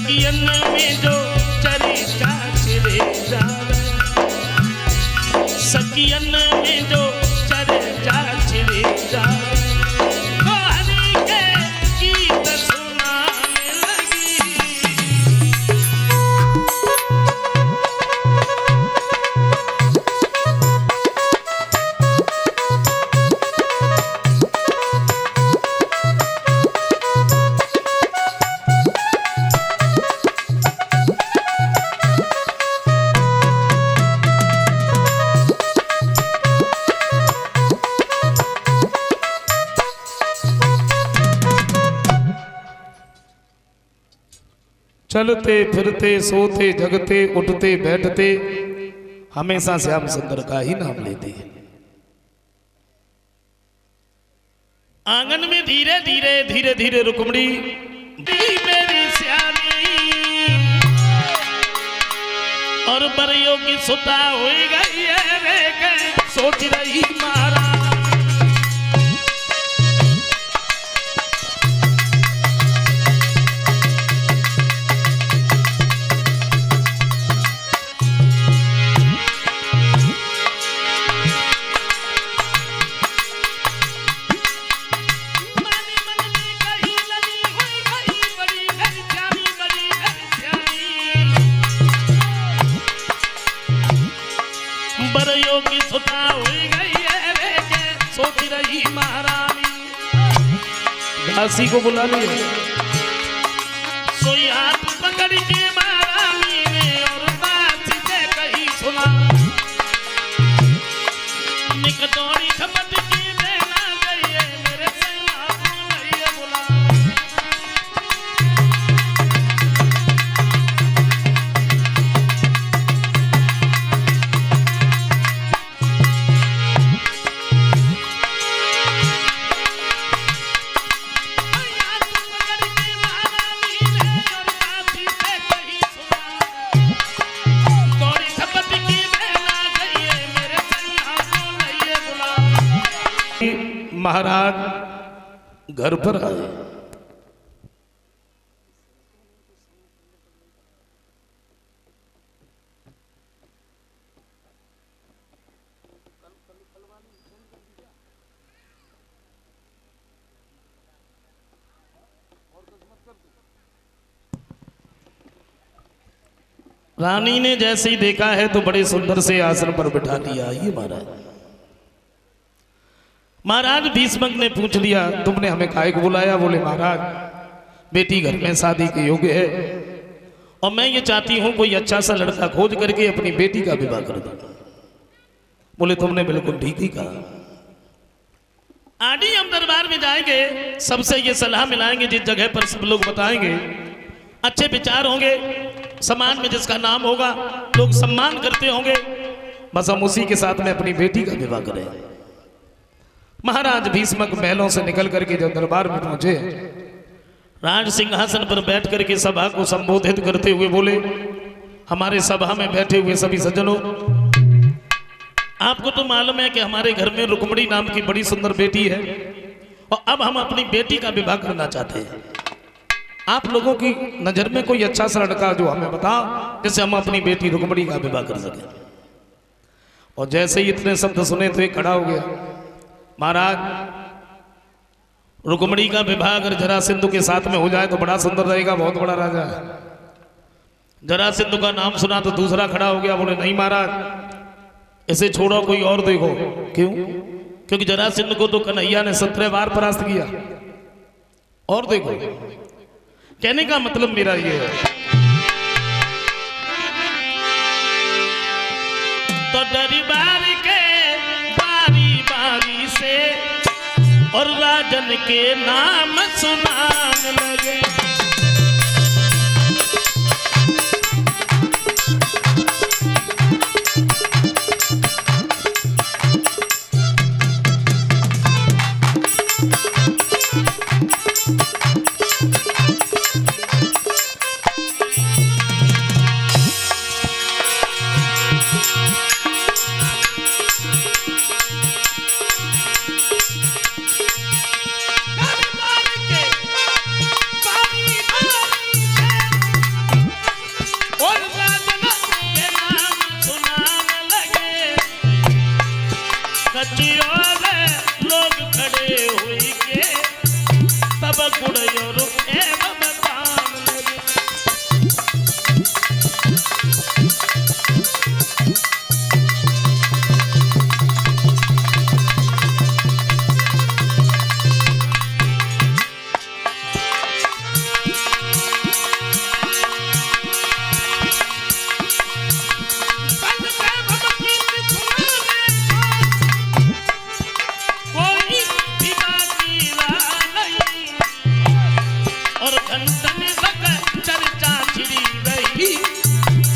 सकियन में जो चर्चा छिड़े जावे, सकियन में जो चर्चा छिड़े जावे, वो हरि के गीत सुनाने लगी। चलते फिरते सोते जगते उठते बैठते हमेशा श्याम सुंदर का ही नाम लेते हैं। आंगन में धीरे धीरे धीरे धीरे रुक्मणी मेरी श्यामी और बरियों की सुता हुई गई है रे के सोच रही महाराज। बरियों की सुता हुई गई है रे के सोच रही महारानी। दासी को बुला लिया, सोई हाथ पकड़ के महारानी ने और दासी से कही सुना, निकटोरी खपत की देना चाहिए मेरे से नहीं बुला। महाराज घर पर आए, रानी ने जैसे ही देखा है तो बड़े सुंदर से आसन पर बिठा दिया। ये महाराज भीष्मक ने पूछ लिया तुमने हमें काहे को बुलाया? बोले महाराज बेटी घर में शादी के योग्य है और मैं ये चाहती हूं कोई अच्छा सा लड़का खोज करके अपनी बेटी का विवाह कर दूं। बोले तुमने बिल्कुल ठीक ही कहा। आदि हम दरबार में जाएंगे, सबसे ये सलाह मिलाएंगे, जिस जगह पर सब लोग बताएंगे, अच्छे विचार होंगे, समाज में जिसका नाम होगा लोग सम्मान करते होंगे, बस हम उसी के साथ में अपनी बेटी का विवाह करें। महाराज भीष्मक महलों से निकल करके जब दरबार में पहुंचे, राज सिंहासन पर बैठ करके सभा को संबोधित करते हुए बोले, हमारे सभा में बैठे हुए सभी सज्जनों, आपको तो मालूम है कि हमारे घर में रुक्मणी नाम की बड़ी सुंदर बेटी है और अब हम अपनी बेटी का विवाह करना चाहते हैं। आप लोगों की नजर में कोई अच्छा सा लड़का जो हमें बताओ जिससे हम अपनी बेटी रुक्मणी का विवाह कर सकें। और जैसे ही इतने शब्द सुने तो एक खड़ा हो गया, महाराज रुक्मणी का विवाह अगर जरासंध के साथ में हो जाए तो बड़ा सुंदर रहेगा, बहुत बड़ा राजा है। जरासंध का नाम सुना तो दूसरा खड़ा हो गया, बोले नहीं महाराज इसे छोड़ो, कोई और देखो। क्यों? क्योंकि जरासंध को तो कन्हैया ने 17 बार परास्त किया, और देखो। कहने का मतलब मेरा ये है, तो दरबार के बारी बारी से और राजन के नाम सुनाने लगे। और घंटन तक चर्चा छिड़ी रही,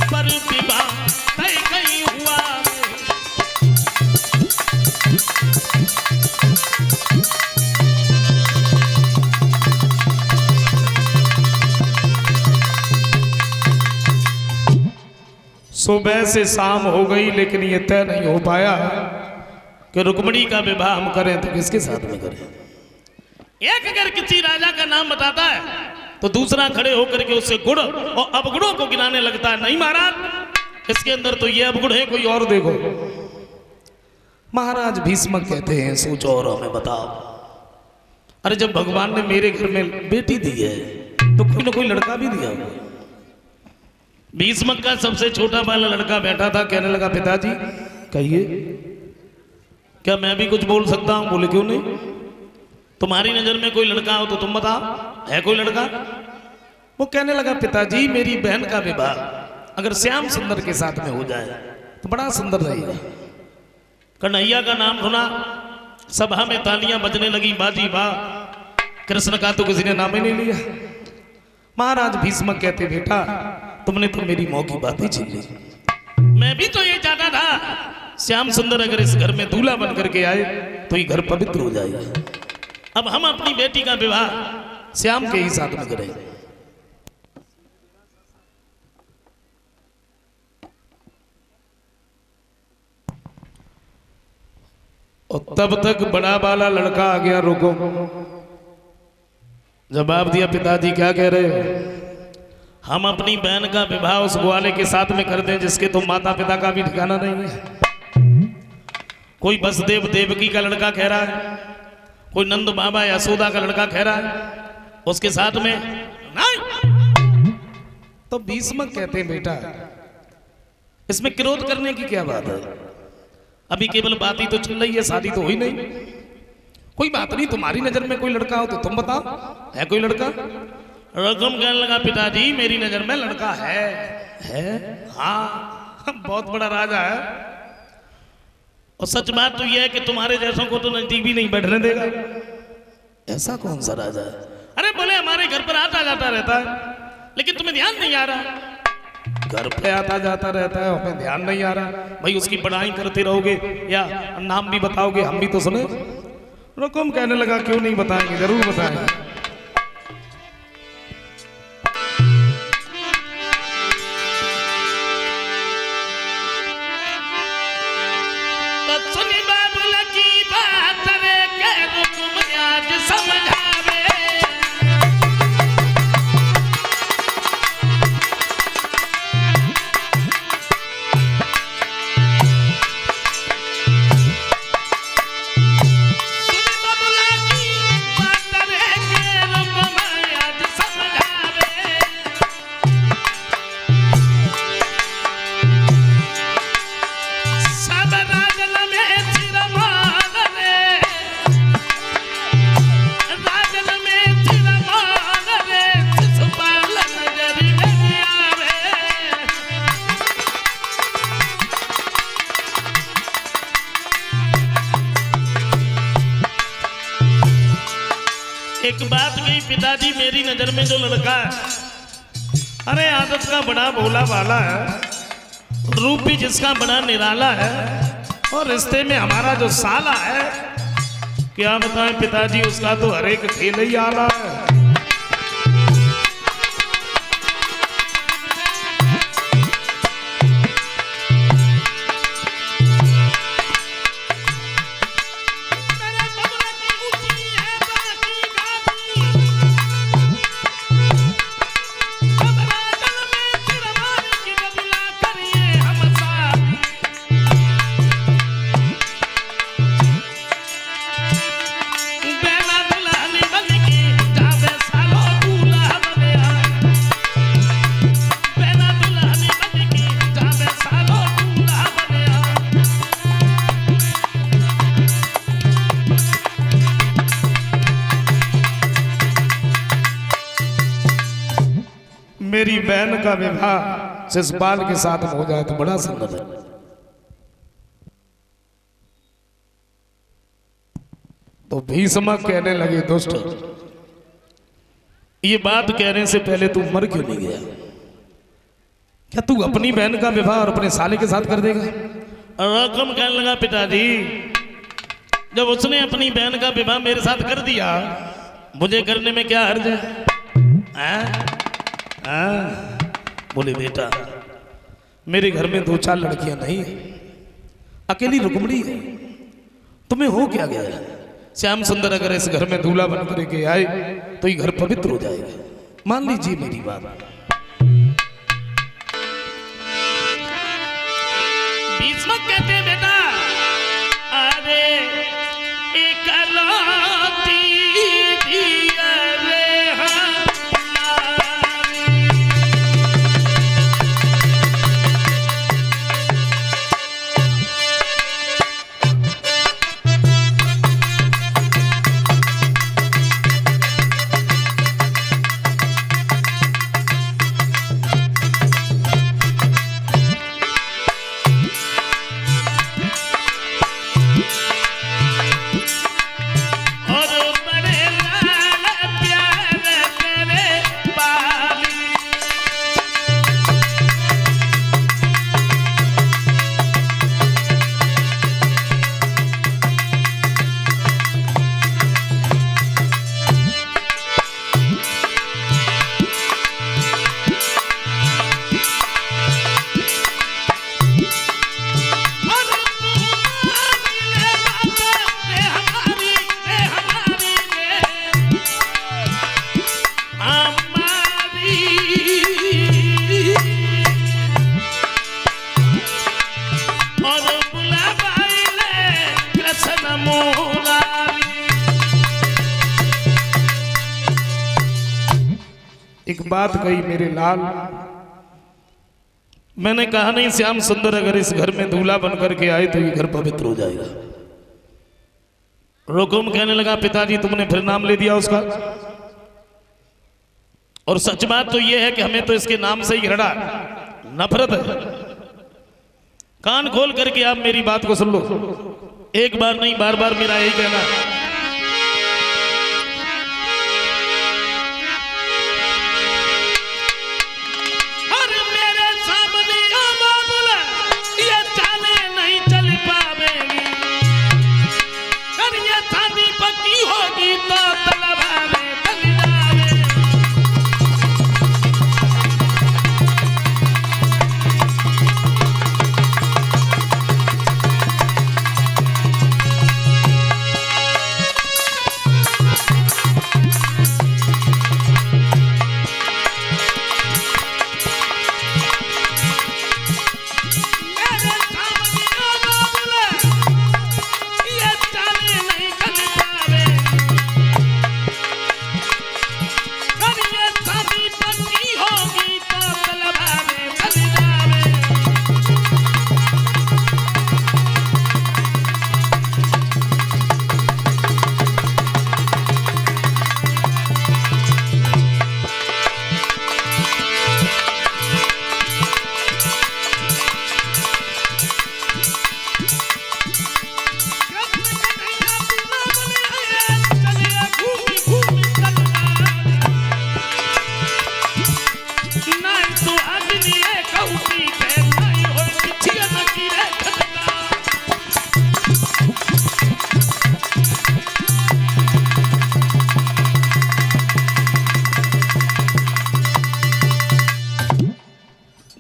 पर विवाह तय कहीं हुआ। सुबह से शाम हो गई लेकिन ये तय नहीं हो पाया कि रुक्मिणी का विवाह हम करें तो किसके साथ में करें। एक अगर किसी राजा का नाम बताता है तो दूसरा खड़े होकर के उससे गुण और अवगुणों को गिनाने लगता है। नहीं महाराज, इसके अंदर तो ये अवगुण है, कोई और देखो। महाराज भीष्म कहते हैं सोचो और हमें बताओ। अरे जब भगवान ने मेरे घर में बेटी दी है तो कोई ना कोई लड़का भी दिया होगा। भीष्म का सबसे छोटा वाला लड़का बैठा था, कहने लगा पिताजी कहिए क्या मैं भी कुछ बोल सकता हूं? बोले क्यों नहीं, तुम्हारी नजर में कोई लड़का हो तो तुम बताओ, है कोई लड़का? वो कहने लगा पिताजी मेरी बहन का विवाह अगर श्याम सुंदर के साथ में हो जाए तो बड़ा सुंदर रहेगा। कन्हैया का नाम सुना, सभा में तालियां बजने लगी, बाजी वाह। कृष्ण का तो किसी ने नाम ही नहीं लिया। महाराज भीष्म कहते बेटा तुमने तो मेरी मौत की बात ही छीन ली। मैं भी तो ये चाहता था श्याम सुंदर अगर इस घर में दूल्हा बन करके आए तो ये घर पवित्र हो जाएगा। अब हम अपनी बेटी का विवाह श्याम के ही साथ में करें। और तब तक बड़ा वाला लड़का आ गया। रुको, जवाब दिया पिताजी क्या कह रहे हो? हम अपनी बहन का विवाह उस ग्वाले के साथ में कर दें जिसके तो माता पिता का भी ठिकाना नहीं है। कोई वसुदेव देवकी का लड़का कह रहा है, कोई नंद बाबा यशोदा का लड़का कह रहा है उसके साथ में नहीं। तो भीष्म कहते हैं बेटा इसमें क्रोध करने की क्या बात है? अभी केवल बात ही तो चल रही है, शादी तो हुई नहीं। कोई बात नहीं, तुम्हारी नजर में कोई लड़का हो तो तुम बताओ, है कोई लड़का? रकम कहने लगा पिताजी मेरी नजर में लड़का है? हाँ बहुत बड़ा राजा है और सच बात तो यह है कि तुम्हारे जैसों को तो नजदीक भी नहीं बैठने देगा। ऐसा कौन सा राजा है? अरे बोले हमारे घर पर आता जाता रहता है लेकिन तुम्हें ध्यान नहीं आ रहा। घर पे आता जाता रहता है हमें ध्यान नहीं आ रहा। भाई उसकी पढ़ाई करते रहोगे या नाम भी बताओगे हम भी तो सुने। रकम कहने लगा क्यों नहीं बताएंगे, जरूर बताएंगे। एक बात कही पिताजी मेरी नजर में जो लड़का है अरे आदत का बड़ा भोला भाला है, रूप भी जिसका बड़ा निराला है और रिश्ते में हमारा जो साला है क्या बताएं पिताजी उसका तो हर एक खेल ही आला है। मेरी बहन का विवाह शिशुपाल के साथ हो जाए तो बड़ा सुंदर है। तो भीष्म कहने लगे दुष्ट ये बात कहने से पहले तू मर क्यों नहीं गया? क्या तू अपनी बहन का विवाह और अपने साले के साथ कर देगा? रकम कहने लगा पिताजी, जब उसने अपनी बहन का विवाह मेरे साथ कर दिया, मुझे करने में क्या हर्ज है? बोले बेटा, मेरे घर में 2-4 लड़कियां नहीं, अकेली रुक्मणी है, तुम्हें हो क्या गया? श्याम सुंदर अगर इस घर में दूल्हा बन करके आए तो ये घर पवित्र हो जाएगा, मान लीजिए मेरी बात। भीष्म कहते हैं बेटा, अरे एकलौती दिया रे एक बात कही मेरे लाल, मैंने कहा नहीं श्याम सुंदर अगर इस घर में दूल्हा बन करके आए तो ये घर पवित्र हो जाएगा। रुकुम कहने लगा पिताजी तुमने फिर नाम ले दिया उसका, और सच बात तो ये है कि हमें तो इसके नाम से ही घृणा नफरत है। कान खोल करके आप मेरी बात को सुन लो, एक बार नहीं बार बार मेरा यही कहना है।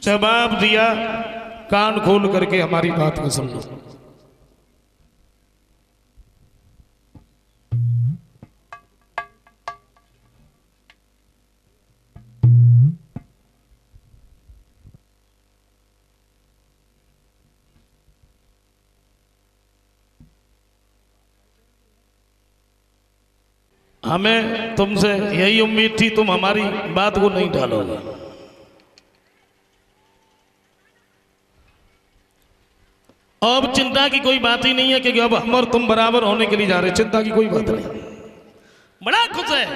जवाब दिया, कान खोल करके हमारी बात को सुन लो। हमें तुमसे यही उम्मीद थी, तुम हमारी बात को नहीं टालोगे। अब चिंता की कोई बात ही नहीं है कि अब हम और तुम बराबर होने के लिए जा रहे, चिंता की कोई बात नहीं। बड़ा खुश है।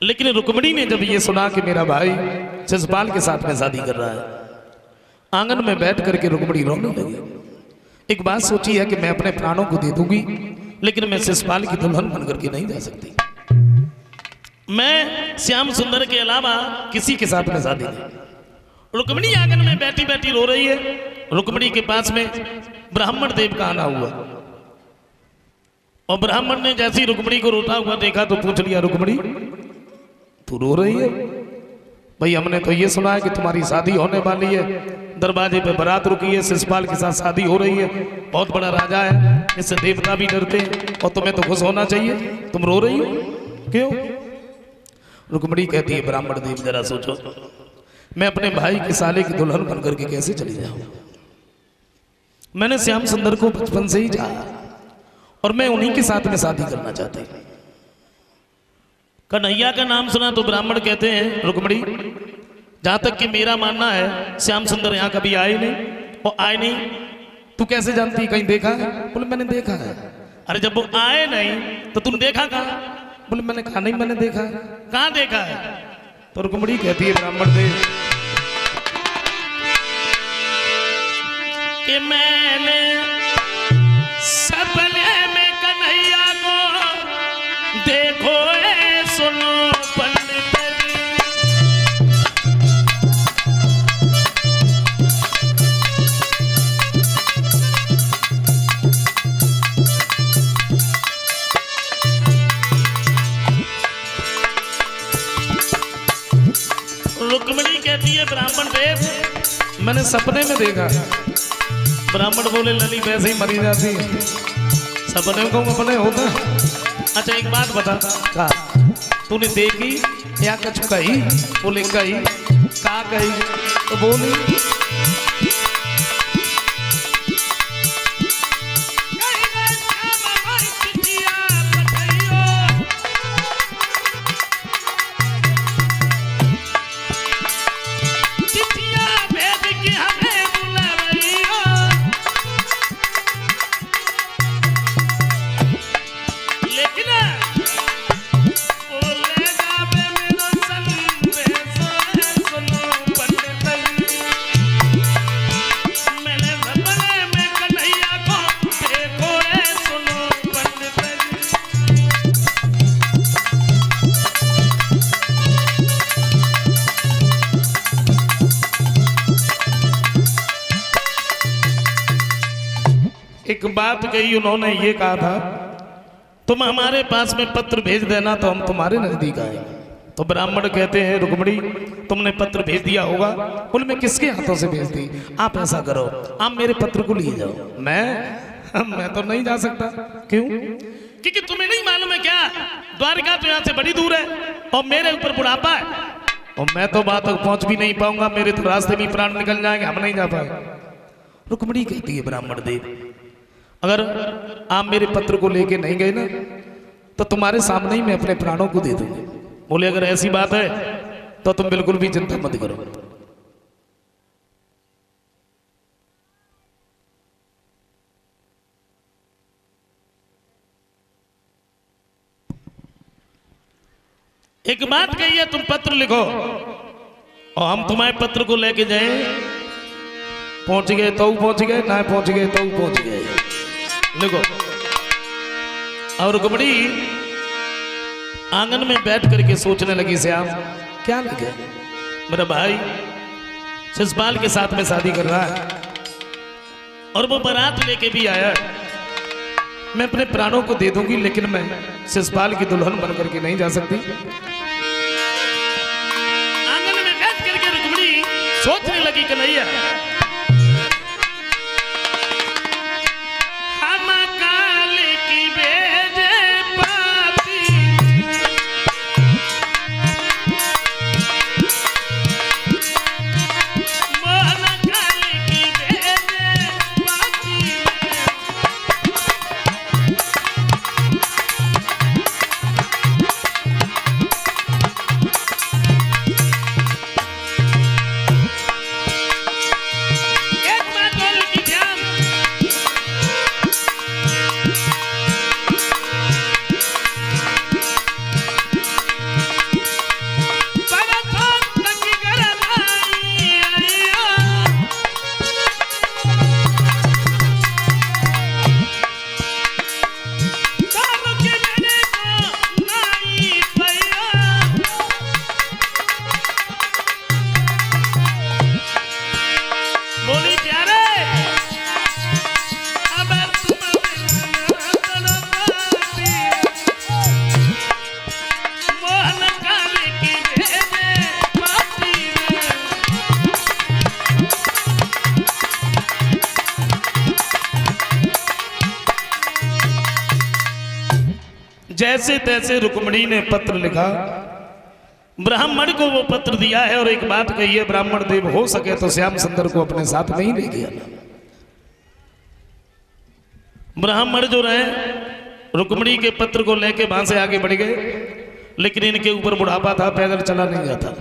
लेकिन रुक्मिणी ने जब ये सुना कि मेरा भाई शिशुपाल के साथ में शादी कर रहा है, आंगन में बैठ करके रुक्मिणी रोने लगी। एक बात सोची है कि मैं अपने प्राणों को दे दूंगी, लेकिन मैं शिशुपाल की दुल्हन बन करके नहीं जा सकती। मैं श्याम सुंदर के अलावा किसी के साथ में शादी नहीं। रुक्मिणी आंगन में बैठी बैठी रो रही है। रुक्मिणी के पास में ब्राह्मण देव का आना हुआ और ब्राह्मण ने जैसी रुक्मिणी को रोता हुआ देखा तो पूछ लिया, रुक्मिणी तू रो रही है? भाई हमने तो ये सुना है कि तुम्हारी शादी होने वाली है, दरवाजे पे बारात रुकी है, शिषपाल के साथ शादी हो रही है, बहुत बड़ा राजा है, इससे देवता भी डरते हैं और तुम्हें तो खुश होना चाहिए, तुम रो रही हो क्यों? रुक्मिणी कहती है, ब्राह्मण देव जरा सोचो, मैं अपने भाई के साले की दुल्हन बन करके कैसे चली जाऊं? मैंने श्याम सुंदर को बचपन से ही चाहा और मैं उन्हीं के साथ में शादी करना चाहती हूं। कन्हैया का नाम सुना तो ब्राह्मण कहते हैं, रुक्मिणी जहां तक कि मेरा मानना है श्याम सुंदर यहाँ कभी आए नहीं और आए नहीं, तू कैसे जानती, कहीं देखा है? बोले मैंने देखा है। अरे जब वो आए नहीं तो तुम देखा कहाँ? बोले मैंने कहा नहीं मैंने देखा है। कहाँ देखा है? तो रुक्मिणी कहती है, ब्राह्मण देव कि मैंने सपने में कन्हैया को देखो सुनो पंडित रुक्मिणी कहती है, ब्राह्मण देव मैंने सपने में देखा। ब्राह्मण बोले, लली वैसे ही मरी जाती, सपने को अपने होता। अच्छा एक बात बता, तूने देखी या कुछ कही? बोले कही। का कही? तो बोली एक बात कही उन्होंने, ये कहा था तुम हमारे पास में पत्र भेज देना तो हम तुम्हारे नजदीक आएंगे। तो ब्राह्मण कहते हैं, रुक्मिणी तुमने पत्र भेज दिया होगा। बोले मैं किसके हाथों से भेज दी? आप ऐसा करो, आप मेरे पत्र को लिए जाओ। मैं तो नहीं जा सकता। क्यों? क्योंकि तुम्हें नहीं मालूम है क्या, द्वारका तो यहाँ से बड़ी दूर है और मेरे ऊपर बुढ़ापा है और मैं तो वहां तक पहुंच भी नहीं पाऊंगा, मेरे तो रास्ते भी प्राण निकल जाएंगे, हम नहीं जा पाए। रुक्मिणी कहती है, ब्राह्मण देव अगर आप मेरे पत्र को लेके नहीं गए ना तो तुम्हारे सामने ही मैं अपने प्राणों को दे दूंगी। बोले अगर ऐसी बात है तो तुम बिल्कुल भी चिंता मत करो। एक बात कही है, तुम पत्र लिखो और हम तुम्हारे पत्र को लेके जाए। पहुंच गए तो पहुंच गए, ना पहुंच गए तो पहुंच गए, लिखो। और रुक्मिणी आंगन में बैठ करके सोचने लगी, श्याम क्या लिखे? मेरा भाई शिषपाल के साथ में शादी कर रहा है और वो बारात लेके भी आया है। मैं अपने प्राणों को दे दूंगी लेकिन मैं शिषपाल की दुल्हन बन करके नहीं जा सकती। आंगन में बैठ करके रुक्मिणी सोचने लगी कि नहीं है जैसे तैसे रुक्मिणी ने पत्र लिखा, ब्राह्मण को वो पत्र दिया है और एक बात कही है, ब्राह्मण देव हो सके तो श्याम सुंदर को अपने साथ नहीं ले गया। ब्राह्मण जो रहे रुक्मिणी के पत्र को लेके वहां से आगे बढ़ गए, लेकिन इनके ऊपर बुढ़ापा था, पैदल चला नहीं जाता।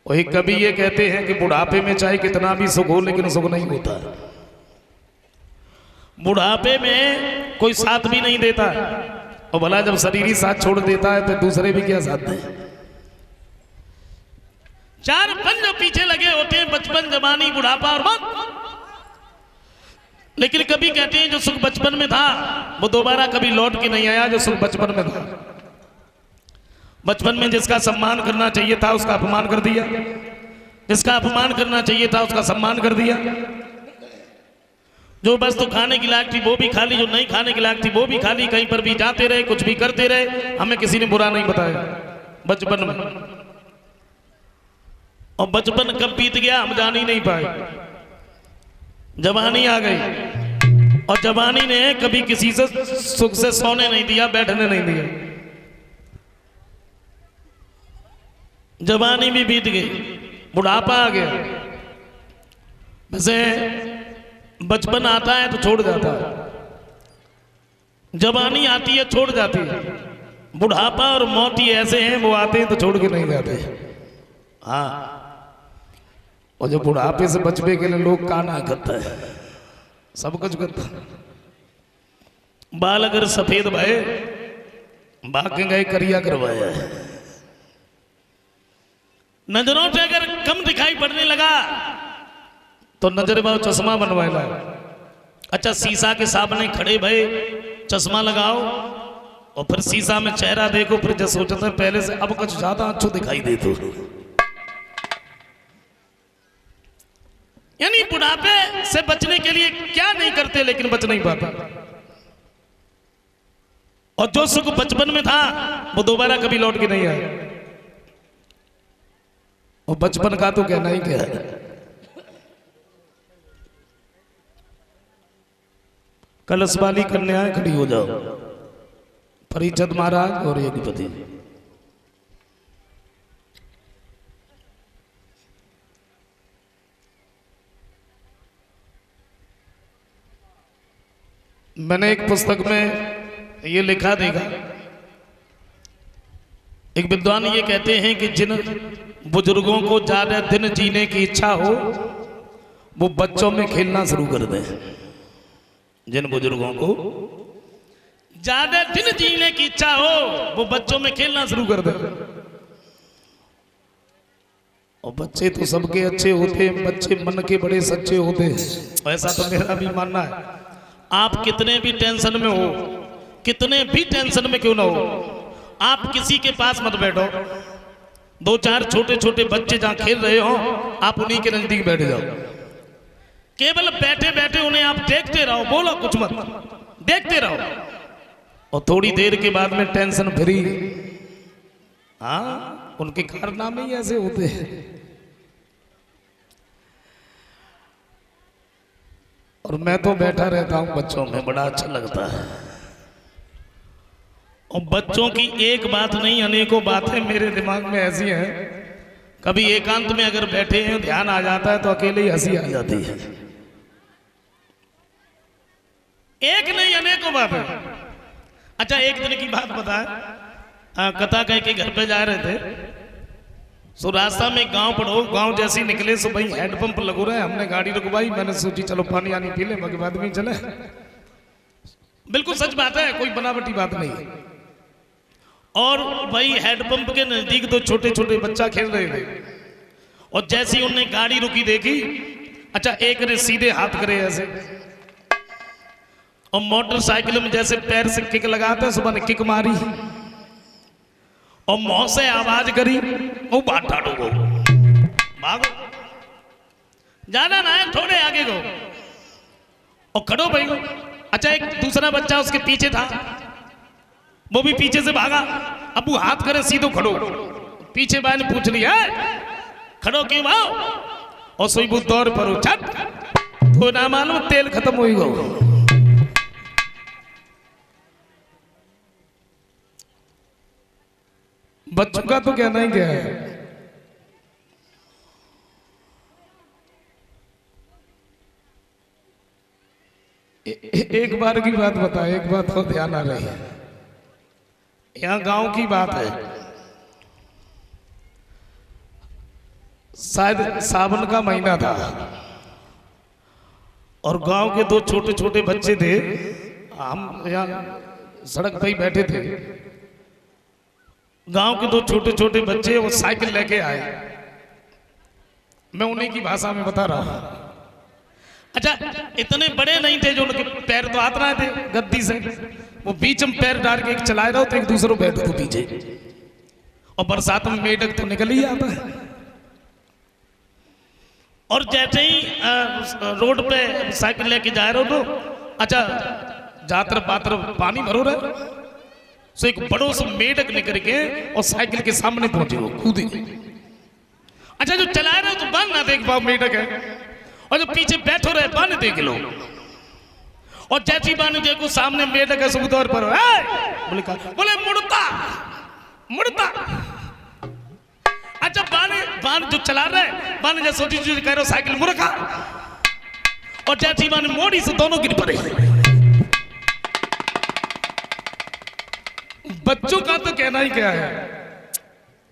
वही कभी ये कहते हैं कि बुढ़ापे में चाहे कितना भी सुख हो लेकिन सुख नहीं होता। बुढ़ापे में कोई साथ भी नहीं देता, और भला जब शरीर ही साथ छोड़ देता है तो दूसरे भी क्या साथ दें। चार पंज पीछे लगे होते हैं, बचपन, जवानी, बुढ़ापा और मौत। लेकिन कभी कहते हैं जो सुख बचपन में था वो दोबारा कभी लौट के नहीं आया, जो सुख बचपन में था। बचपन में जिसका सम्मान करना चाहिए था उसका अपमान कर दिया, जिसका अपमान करना चाहिए था उसका सम्मान कर दिया। जो वस्तु खाने की लायक थी वो भी खा ली, जो नहीं खाने की लायक थी वो भी खा ली। कहीं पर भी जाते रहे, कुछ भी करते रहे, हमें किसी ने बुरा नहीं बताया बचपन में। और बचपन कब बीत गया हम जान ही नहीं पाए। जवानी आ गई, और जवानी ने कभी किसी से सुख से सोने नहीं दिया, बैठने नहीं दिया। जवानी भी बीत गई, बुढ़ापा आ गया। वैसे बचपन आता है तो छोड़ जाता है, जवानी आती है छोड़ जाती है, बुढ़ापा और मौत ही ऐसे हैं वो आते हैं तो छोड़ के नहीं जाते। हाँ, और जो बुढ़ापे से बचने के लिए लोग काना करता है, सब कुछ करता है। बाल अगर सफेद भय बाकी गए करिया करवाया है। नजरों से अगर कम दिखाई पड़ने लगा तो नजर में चश्मा बनवाएगा। अच्छा, शीशा के सामने खड़े भय चश्मा लगाओ और फिर शीशा में चेहरा देखो, फिर जब सोचता है पहले से अब कुछ ज्यादा अच्छा दिखाई दे तो। यानी बुढ़ापे से बचने के लिए क्या नहीं करते, लेकिन बच नहीं पाता। और जो सुख बचपन में था वो दोबारा कभी लौट के नहीं आया। और बचपन का तो कहना ही क्या है। कलश वाली कन्याएं खड़ी हो जाओ, परिचद महाराज और एक पति। मैंने एक पुस्तक में ये लिखा देखा, एक विद्वान ये कहते हैं कि जिन बुजुर्गों को ज्यादा दिन जीने की इच्छा हो वो बच्चों में खेलना शुरू कर दें। जिन बुजुर्गों को ज्यादा दिन जीने की इच्छा हो वो बच्चों में खेलना शुरू कर दें। और बच्चे तो सबके अच्छे होते हैं, बच्चे मन के बड़े सच्चे होते हैं, ऐसा तो मेरा भी मानना है। आप कितने भी टेंशन में हो, कितने भी टेंशन में क्यों ना हो, आप किसी के पास मत बैठो। दो चार छोटे छोटे बच्चे जहां खेल रहे हो आप उन्हीं के नजदीक बैठ जाओ। केवल बैठे बैठे उन्हें आप देखते रहो, बोलो कुछ मत, देखते रहो। और थोड़ी देर के बाद में टेंशन फ्री। हाँ, उनके कारनामे ही ऐसे होते हैं। और मैं तो बैठा रहता हूं बच्चों में, बड़ा अच्छा लगता है। और बच्चों की एक बात नहीं अनेकों बातें मेरे दिमाग में ऐसी हैं, कभी एकांत में अगर बैठे हैं ध्यान आ जाता है तो अकेले ही हंसी आ जाती है। एक नहीं अनेकों बातें। अच्छा, एक दिन की बात बताए, कथा कह के घर पे जा रहे थे, सो रास्ता में गांव पड़ो, गांव जैसे निकले सो भाई हैंडपंप लगो रहे, हमने गाड़ी रुकवाई। मैंने सोची चलो पानी आनी पी ले, बाकी बाद में चले। बिल्कुल सच बात है, कोई बनावटी बात नहीं है। और भाई हैंडपंप के नजदीक तो छोटे छोटे बच्चा खेल रहे थे, और जैसे ही उन्होंने गाड़ी रुकी देखी, अच्छा एक ने सीधे हाथ करे ऐसे, और मोटरसाइकिल में जैसे पैर से किक लगाते हैं, सुबह ने किक मारी और मुंह से आवाज करी, वो बात टाटो को भागो, ज्यादा ना है, थोड़े आगे गो और खड़ो भाई। अच्छा, एक दूसरा बच्चा उसके पीछे था, वो भी पीछे से भागा। अब वो हाथ करे सीधो खड़ो, पीछे भाई ने पूछ लिया खड़ो क्यों भाव, और सोई वो दौड़ पर छट तो ना मालूम तेल खत्म हो गो। बच्चों का तो कहना ही क्या है। एक बार की बात बता, एक बात तो ध्यान आ रही है, यहां गांव की बात है, शायद सावन का महीना था और गांव के दो छोटे छोटे बच्चे थे, हम यहाँ सड़क पर ही बैठे थे, गांव के दो छोटे छोटे बच्चे वो साइकिल लेके आए, मैं उन्हीं की भाषा में बता रहा हूं। अच्छा, इतने बड़े नहीं थे जो उनके पैर तो हाथ रहे थे गद्दी से, वो बीच में पैर डाल के चलाए रहो तो एक दूसरे को बैठ दो पीछे, और बरसात में मेढक तो निकल ही आता है। और जैसे ही रोड पे साइकिल लेके जा रहे हो तो अच्छा जातर पात्र पानी भरो रहे, सो एक बड़ो से मेढक निकल के और साइकिल के सामने पहुंचे, वो कूदे। अच्छा, जो चला रहे हो तो बांध ना देख पाओ मेढक है, और जो पीछे बैठो रहे बांध देख लो, और जैसी बांध देखो सामने मेढक है सुबह पर, बोले मुड़ता मुड़ता। अच्छा, बांध जो चला रहे बांध जैसे सोची सोची कह रहे हो साइकिल मुड़का, और जैसी बांध मोड़ी से दोनों गिर पड़े। बच्चों का तो कहना ही क्या है,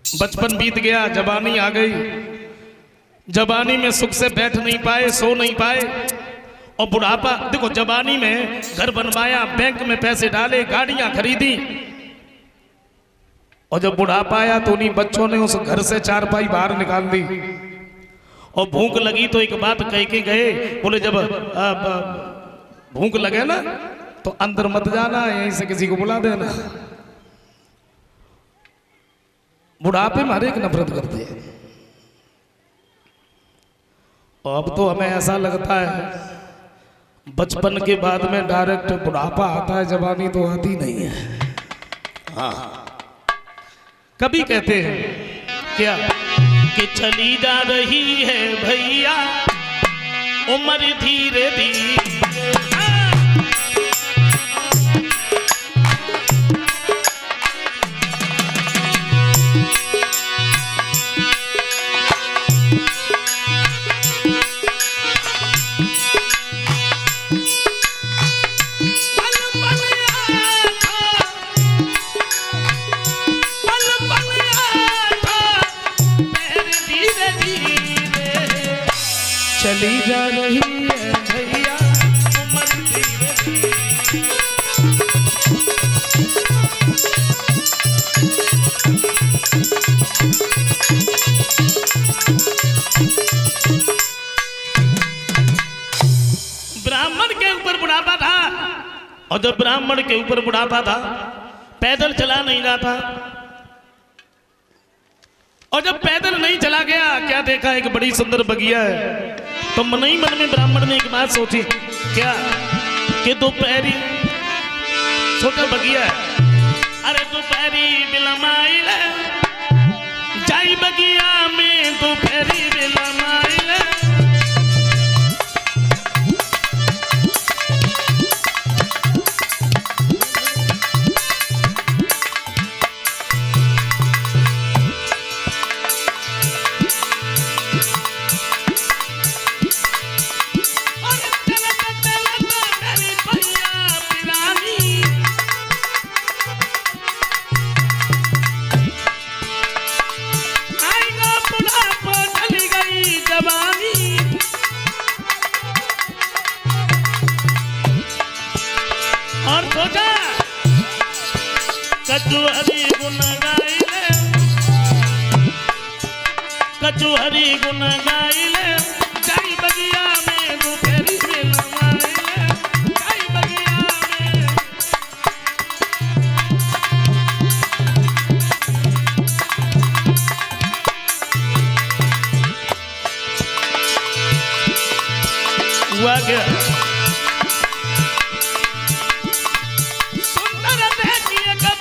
बचपन बीत गया, जवानी आ गई, जवानी में सुख से बैठ नहीं पाए, सो नहीं पाए, और बुढ़ापा देखो, जवानी में घर बनवाया, बैंक में पैसे डाले, गाड़ियां खरीदी, और जब बुढ़ापा आया तो उन्हीं बच्चों ने उस घर से चारपाई बाहर निकाल दी, और भूख लगी तो एक बात कह के गए, बोले जब भूख लगे ना तो अंदर मत जाना, यहीं से किसी को बुला देना। बुढ़ापे में हर एक नफरत करते हैं, और अब तो हमें ऐसा लगता है बचपन के बाद में डायरेक्ट बुढ़ापा आता है, जवानी तो आती नहीं है। हाँ, कभी कहते हैं क्या कि चली जा रही है भैया उम्र धीरे धीरे, चली जा रही है भैया उम्र धीरे धीरे। ब्राह्मण के ऊपर बुढ़ापा था, और जब ब्राह्मण के ऊपर बुढ़ापा था पैदल चला नहीं रहा था, और जब पैदल नहीं चला गया क्या देखा, एक बड़ी सुंदर बगिया है, तो मन ही मन में ब्राह्मण ने एक बात सोची, क्या कि दोपहरी छोटा बगिया है, अरे दोपहरी बिलमाई जाई बगिया में दोपहरी बिलमाई। और सोचा कचुहरी गुन गाइले, कचुहरी गुन गाइले, जाई बगिया में दोपहरी बिलमाइले, जाई बगिया में। हुआ क्या,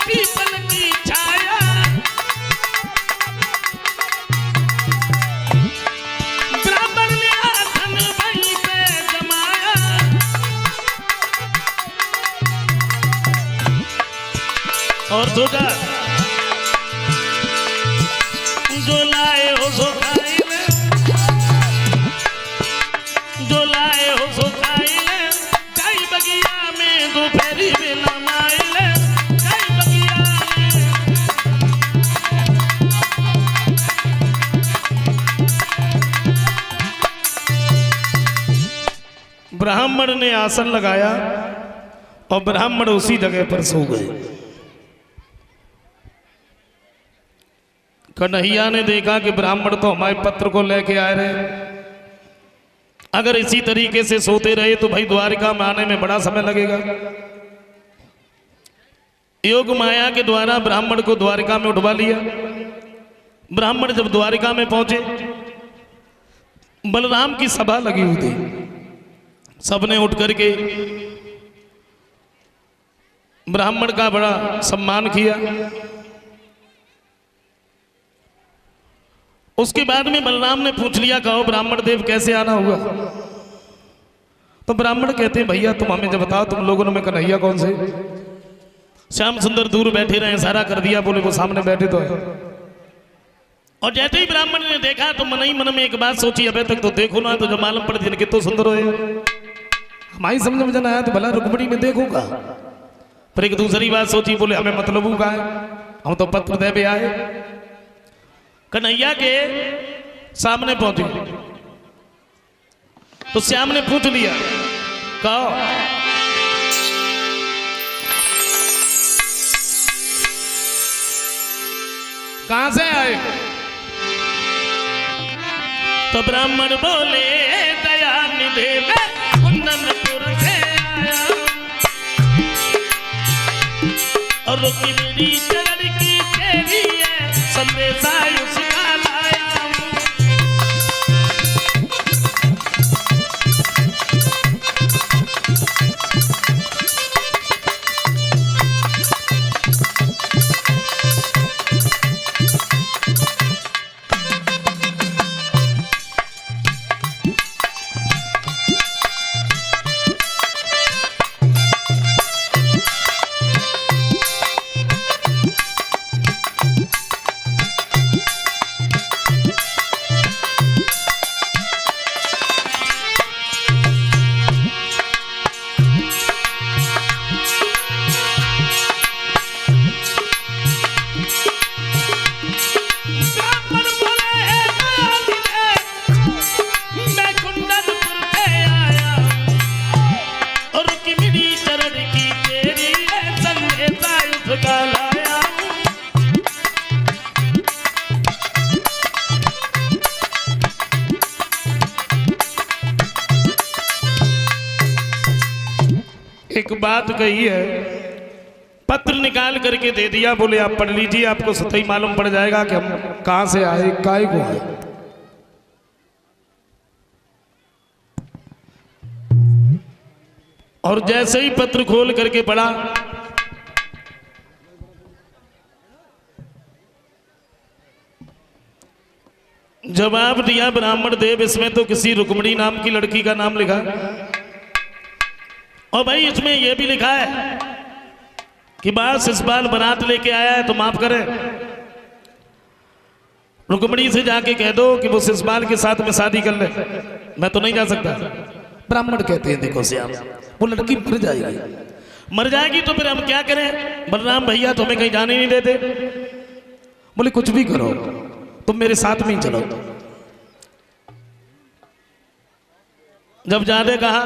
पीपल की छाया, ब्राह्मण ने आसन वहीं पे जमाया, और सोचा जो लाए हो सो खाइले, जो लाए हो सो खाइले, जाई बगिया में दोपहरी बेला माइले, जाई बगिया में। ब्राह्मण ने आसन लगाया और ब्राह्मण उसी जगह पर सो गए। कन्हैया ने देखा कि ब्राह्मण तो हमारे पत्र को लेके आए रहे, अगर इसी तरीके से सोते रहे तो भाई द्वारिका में आने में बड़ा समय लगेगा। योग माया के द्वारा ब्राह्मण को द्वारिका में उठवा लिया। ब्राह्मण जब द्वारिका में पहुंचे, बलराम की सभा लगी हुई थी। सबने उठ करके ब्राह्मण का बड़ा सम्मान किया। उसके बाद में बलराम ने पूछ लिया, कहो ब्राह्मण देव कैसे आना हुआ? तो ब्राह्मण कहते हैं, भैया तुम हमें जब बताओ, तुम लोगों ने कन्हैया कौन से? श्याम सुंदर दूर बैठे रहे, सारा कर दिया। बोले वो सामने बैठे तो है। और जैसे ही ब्राह्मण ने देखा तो मन ही मन में एक बात सोची, अबे तक तो देखो ना, तो जब मालूम पड़ दिन कितो सुंदर हो। हमारी समझ में जन आया तो भला रुक्मणी में देखूंगा। फिर एक दूसरी बात सोची, बोले हमें मतलब का है, हम तो पत्र दे आए। कन्हैया के सामने पहुंचे तो श्याम ने पूछ लिया, कहो कहां से आए? तो ब्राह्मण बोले, दया निधे में कुंदनपुर से आया, और रुकी मेरी चरण की तेरी है, संदेशा उसका लाया। एक बात कही है, पत्र निकाल करके दे दिया। बोले आप पढ़ लीजिए, आपको सतही मालूम पड़ जाएगा कि हम कहां से आए, काय को आए। और जैसे ही पत्र खोल करके पढ़ा, जवाब दिया ब्राह्मण देव, इसमें तो किसी रुक्मणी नाम की लड़की का नाम लिखा, और भाई इसमें यह भी लिखा है कि बस इस बार बारात लेके आया है तो माफ करें, रुक्मणी से जाके कह दो कि वो सिसपाल के साथ में शादी कर ले, मैं तो नहीं जा सकता। ब्राह्मण कहते हैं, देखो श्याम, वो लड़की मर जाएगी, मर जाएगी तो फिर हम क्या करें? बलराम भैया तो हमें कहीं जाने नहीं देते। बोले कुछ भी करो, तुम मेरे साथ में ही चलो। जब जाने कहा,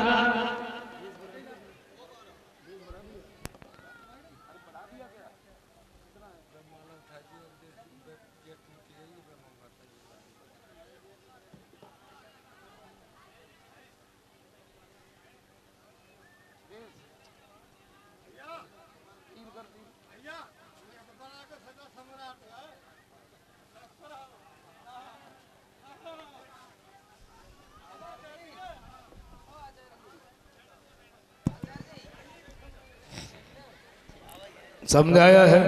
समझाया है।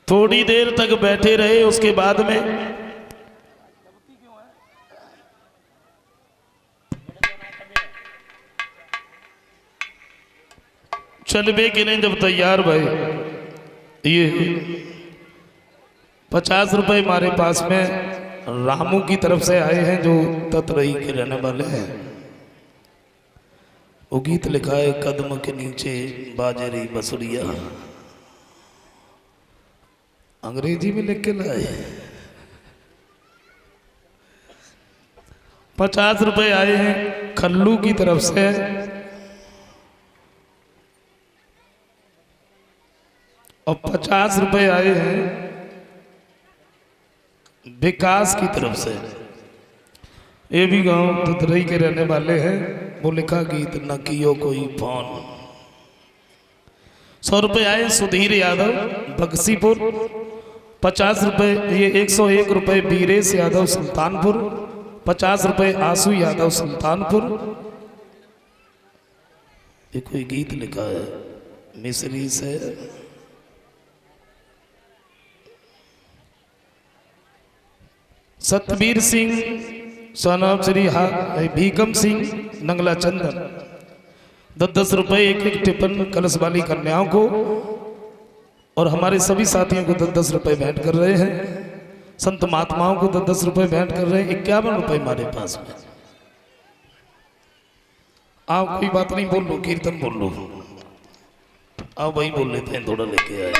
थोड़ी देर तक बैठे रहे, उसके बाद में चलबे के नहीं जब तैयार भाई। ये 50 रुपए हमारे पास में रामू की तरफ से आए हैं जो ततरई के रहने वाले हैं। वो गीत लिखा है कदम के नीचे बाजे रही बसुरिया, अंग्रेजी में लिख के लाए। 50 रुपए आए हैं खल्लू की तरफ से, और 50 रुपए आए हैं विकास की तरफ से। ये भी गांव ततरई के रहने वाले हैं। वो लिखा गीत न कियो कोई फोन। 100 रुपए आए सुधीर यादव बक्सीपुर। 50 रुपए, ये 101 रुपए बीरेश यादव सुल्तानपुर। 50 रुपए आंसू यादव सुल्तानपुर। ये कोई गीत लिखा है मिस्री से। सतबीर सिंह सोनाब श्री भीकम सिंह नंगला चंदन। 10-10 रुपए एक एक टिफिन कलश वाली कन्याओं को और हमारे सभी साथियों को 10-10 रुपए भेंट कर रहे हैं। संत महात्माओं को 10-10 रुपए भेंट कर रहे हैं। 51 रुपए हमारे पास में। आप कोई बात नहीं बोल लो, कीर्तन बोल लो। आप वही बोल लेते हैं, थोड़ा लेके आए।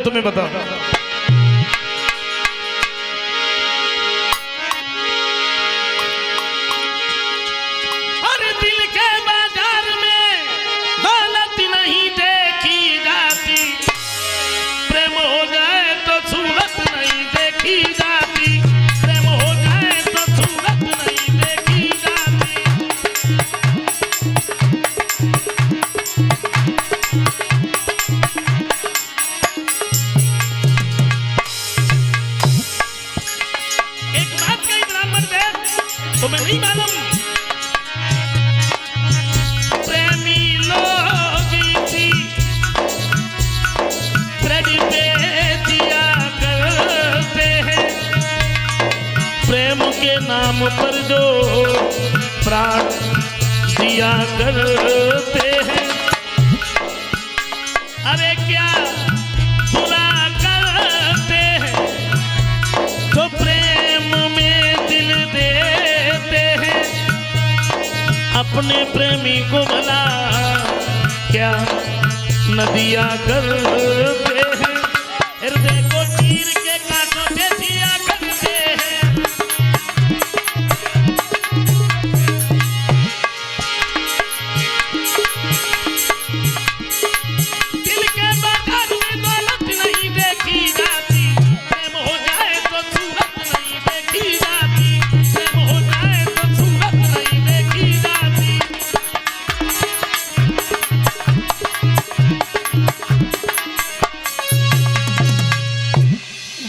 तुम्हें बताऊं। अरे दिल के बाजार में दौलत नहीं देखी जाती, प्रेम हो जाए तो सूरत नहीं देखी जाती, प्रेम हो जाए तो सूरत नहीं देखी जाती। एक बात कही ब्राह्मण से, तुम्हें नहीं मालूम, प्रेमी लोग इसी ब्रज पे दिया करते हैं, प्रेम के नाम पर जो प्राण दिया करते हैं। अरे क्या बुरा करते हैं जो प्रेम में दिल देते हैं, अपने प्रेमी को भला क्या न दिया करते हैं, हृदय को चीर के कांटों से दिया करते हैं। दिल के बाजार में दौलत नहीं देखी जाती, प्रेम हो जाए तो सूरत नहीं देखी जाती, प्रेम हो जाए तो सूरत नहीं देखी जाती।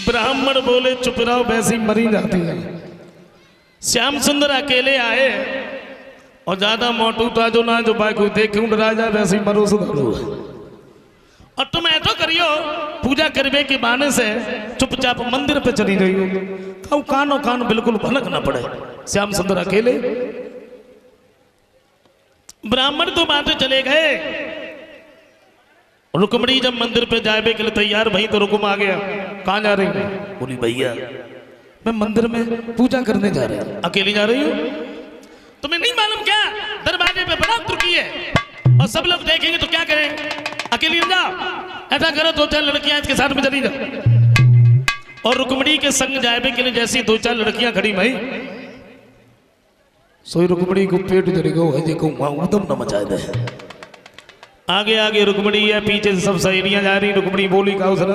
ब्राह्मण बोले चुप रहो, वैसी मरी जाती है। श्याम सुंदर अकेले आए और ज्यादा मोटू ताजो ना जो बाइक देखूं डरा जाए, वैसी मरो सुधारो। और तुम ऐसा करियो, पूजा करवे के बहाने से चुपचाप मंदिर पे चली जाइयो, कहूं कानो कान बिल्कुल भनक ना पड़े। श्याम सुंदर अकेले, ब्राह्मण तो बातें चले गए। रुक्मणी जब मंदिर पे जाए के लिए तैयार भई तो रुकुम आ गया, कहाँ जा रही है? बोली भैया मैं मंदिर में पूजा करने जा रही हूँ। अकेली जा रही हूँ? तुम्हें नहीं मालूम क्या दरवाजे पे बड़ा तुर्की है और सब लोग देखेंगे तो क्या करें? अकेली न जाओ, ऐसा करो दो चार लड़कियां इसके साथ में चली जाओ। और रुक्मणी के संग जाए के लिए जैसी दो चार लड़कियां खड़ी भाई, सोई रुक्मणी को पेट जलेगा है देखो उदम न मचा दे। आगे आगे रुक्मणी है, पीछे से सब सहेलियां जा रही। रुक्मणी बोली का उसरा,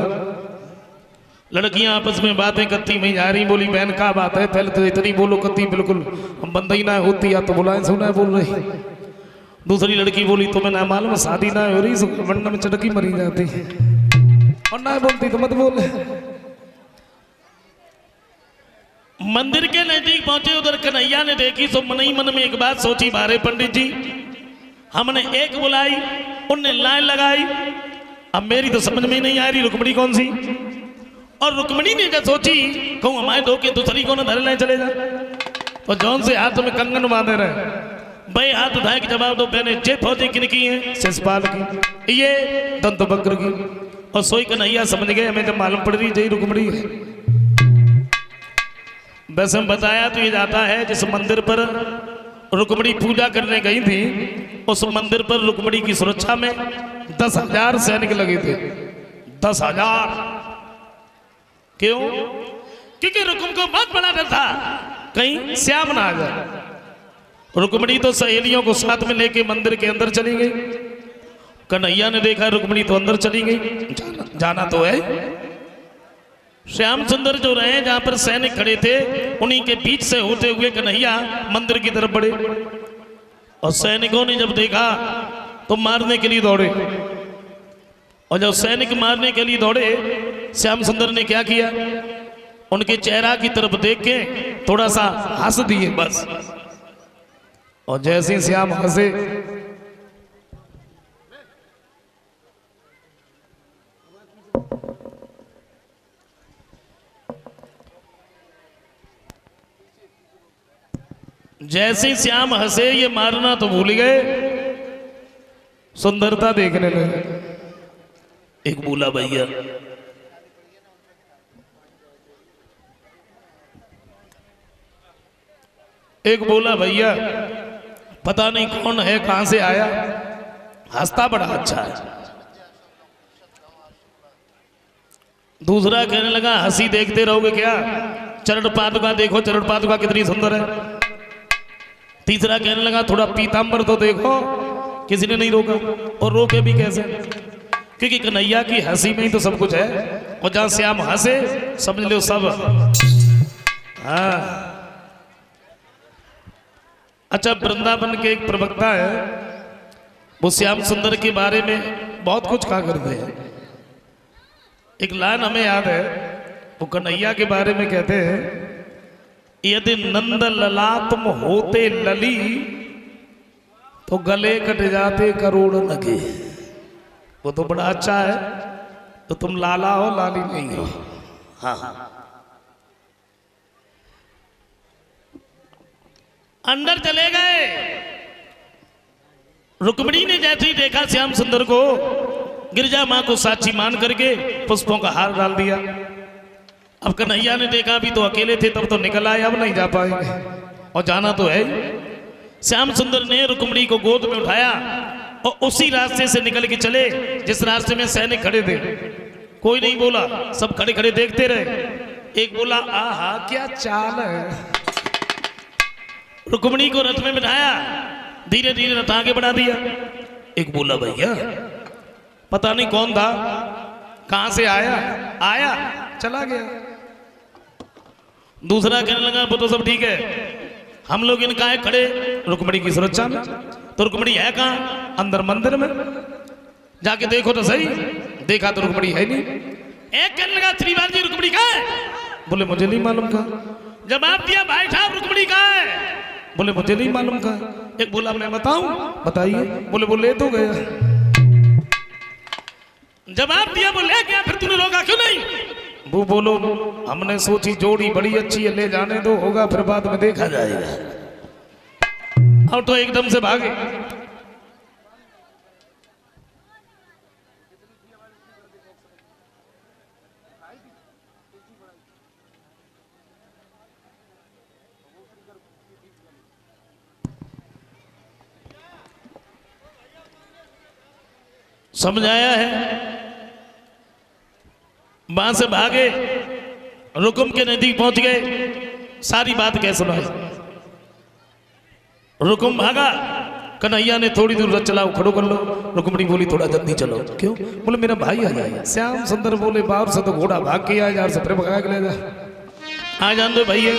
लड़कियां आपस में बातें करती वहीं जा रही। बोली बहन का बात है? पहले तो इतनी बोलो करती बिल्कुल हम बंद ही ना होती, या तो बुलाए सुना है बोल रही। दूसरी लड़की बोली तुम्हें ना मालूम शादी ना हो रही, वरना में चटकी मरी जाती है, और ना बोलती तो मत बोल। मंदिर के नजदीक पहुंचे, उधर कन्हैया ने देखी तो मन ही मन में एक बात सोची, बारे पंडित जी हमने एक बुलाई, उनने लाइन लगाई, अब मेरी तो समझ में नहीं आ रही रुक्मणी कौन सी। और रुक्मणी ने जब सोची कहूँ हमारे धोखे दूसरी को न धर ले चले जा, तो जौन से हाथ में कंगन बांधे रहे, भाई हाथ उठाए के जवाब दो। पहले जे फौजी किनकी है? शिषपाल की, ये दंत बक्र की। और सोई कन्हैया समझ गए, हमें जब मालूम पड़ रही जय रुक्मणी है। वैसे हम बताया तो ये जाता है जिस मंदिर पर रुक्मणी पूजा करने गई थी, उस मंदिर पर रुक्मणी की सुरक्षा में 10,000 सैनिक लगे थे। 10,000 क्यों? क्योंकि रुक्म को बहुत बड़ा डर था कहीं श्याम ना आ जाए। रुक्मणी तो सहेलियों को साथ में लेके मंदिर के अंदर चली गई। कन्हैया ने देखा रुक्मणी तो अंदर चली गई, जाना तो है। श्याम सुंदर जो रहे जहां पर सैनिक खड़े थे, उन्हीं के बीच से होते हुए कन्हैया मंदिर की तरफ बढ़े। और सैनिकों ने जब देखा तो मारने के लिए दौड़े। और जब सैनिक मारने के लिए दौड़े, श्याम सुंदर ने क्या किया? उनके चेहरा की तरफ देख के थोड़ा सा हंस दिए बस। और जैसे श्याम हंसे, जैसे श्याम हंसे ये मारना तो भूल गए, सुंदरता देखने लगे। एक बोला भैया पता नहीं कौन है, कहां से आया, हंसता बड़ा अच्छा है। दूसरा कहने लगा हंसी देखते रहोगे क्या, चरण पादुका देखो, चरण पादुका कितनी सुंदर है। तीसरा कहने लगा थोड़ा पीतांबर तो देखो, किसी ने नहीं रोका। और रोके भी कैसे, क्योंकि कन्हैया की हंसी में ही तो सब कुछ है। और जहां श्याम हंसे समझ लो सब। हाँ अच्छा, वृंदावन के एक प्रवक्ता है, वो श्याम सुंदर के बारे में बहुत कुछ कहा करते हैं। एक लाइन हमें याद है, वो कन्हैया के बारे में कहते हैं, यदि नंद ललातम होते लली तो गले कट जाते करोड़ नगे। वो तो बड़ा अच्छा है, तो तुम लाला हो लाली नहीं हो। हाँ अंदर चले गए। रुक्मिणी ने जैसे ही देखा श्याम सुंदर को, गिरजा मां को साक्षी मान करके पुष्पों का हार डाल दिया। अब कन्हैया ने देखा अभी तो अकेले थे, तब तो निकल आए, अब नहीं जा पाएंगे और जाना तो है। श्याम सुंदर ने रुक्मिणी को गोद में उठाया और उसी रास्ते से निकल के चले जिस रास्ते में सैनिक खड़े थे। कोई नहीं बोला, सब खड़े खड़े देखते रहे। एक बोला आहा क्या चाल है। रुक्मिणी को रथ में बिठाया, धीरे धीरे रथ आगे बढ़ा दिया। एक बोला भैया पता नहीं कौन था, कहां से आया आया चला गया। दूसरा कहने लगा वो तो सब ठीक है, हम लोग इनका है खड़े रुक्मिणी की सुरक्षा में। तो रुक्मिणी है कहां, अंदर मंदिर में, जाके देखो तो सही। देखा तो रुक्मिणी है नहीं। एक कहने लगा श्रीमान जी रुक्मिणी कहां है, बोले मुझे नहीं मालूम कहां। जवाब दिया भाई साहब रुक्मिणी कहां है, बोले मुझे नहीं मालूम कहां। एक बोला मैं बताऊं, बताइए। बोले वो ले तो गया। जवाब दिया वो ले गया, फिर तूने रोका क्यों नहीं। वो बोलो हमने सोची जोड़ी बड़ी अच्छी है, ले जाने दो, होगा फिर बाद में देखा जाएगा। और तो एकदम से भागे। समझाया है, वहां से भागे, रुकुम के नजदीक पहुंच गए। सारी बात क्या सुनाई। रुकुम भागा, कन्हैया ने थोड़ी दूर रथ चलाओ, खड़ो कर लो। रुक्मिणी बोली थोड़ा जल्दी चलो। क्यों, बोले मेरा भाई आ जाएगा। श्याम सुंदर बोले बाहर से तो घोड़ा भाग के आ जा, से फिर भगा के ले जा। आ जान दो भैया।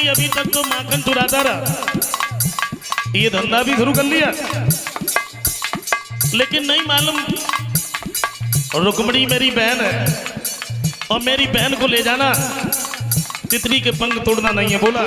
अभी तक तो माखन चुराता रहा, ये धंधा भी शुरू कर लिया। लेकिन नहीं मालूम रुक्मिणी मेरी बहन है और मेरी बहन को ले जाना तितली के पंख तोड़ना नहीं है। बोला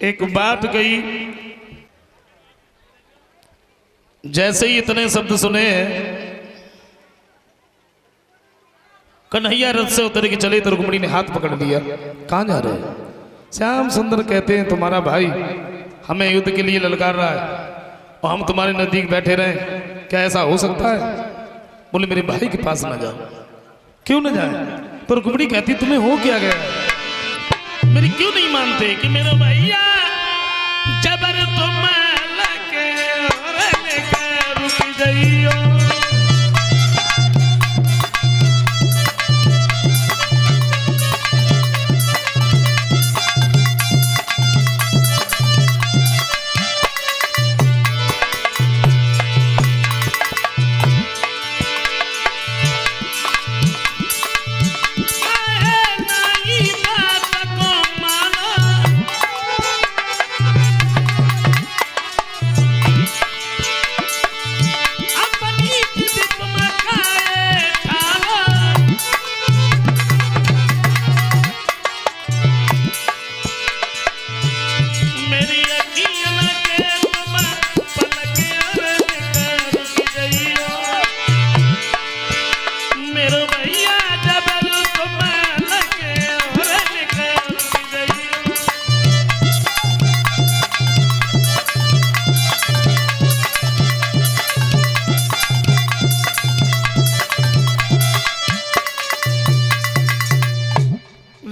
एक बात कही, जैसे ही इतने शब्द सुने कन्हैया रथ से उतर के चले तो रुक्मिणी ने हाथ पकड़ लिया। कहाँ जा रहे हैं? श्याम सुंदर कहते हैं तुम्हारा भाई हमें युद्ध के लिए ललकार रहा है और हम तुम्हारे नजदीक बैठे रहे, क्या ऐसा हो सकता है? बोले मेरे भाई के पास ना जाओ। क्यों ना जाए? तो रुक्मिणी कहती तुम्हें हो क्या गया, मेरी क्यों नहीं मानते कि मेरा भैया जबर तुम लगे रुक जाइयो।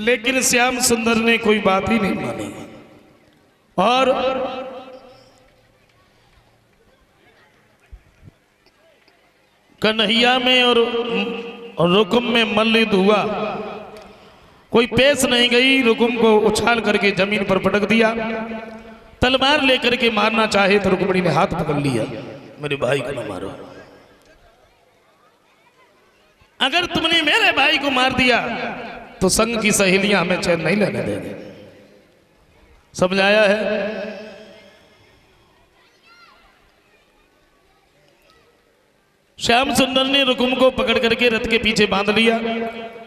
लेकिन श्याम सुंदर ने कोई बात ही नहीं मानी और कन्हैया में और रुकुम में मल्लयुद्ध हुआ। कोई पेश नहीं गई, रुकुम को उछाल करके जमीन पर पटक दिया। तलवार लेकर के मारना चाहे तो रुक्मिणी ने हाथ पकड़ लिया, मेरे भाई को न मारो, अगर तुमने मेरे भाई को मार दिया तो संग की सहेलियां हमें चैन नहीं लेने देंगे। समझाया है? श्याम सुंदर ने रुकुम को पकड़ करके रथ के पीछे बांध लिया।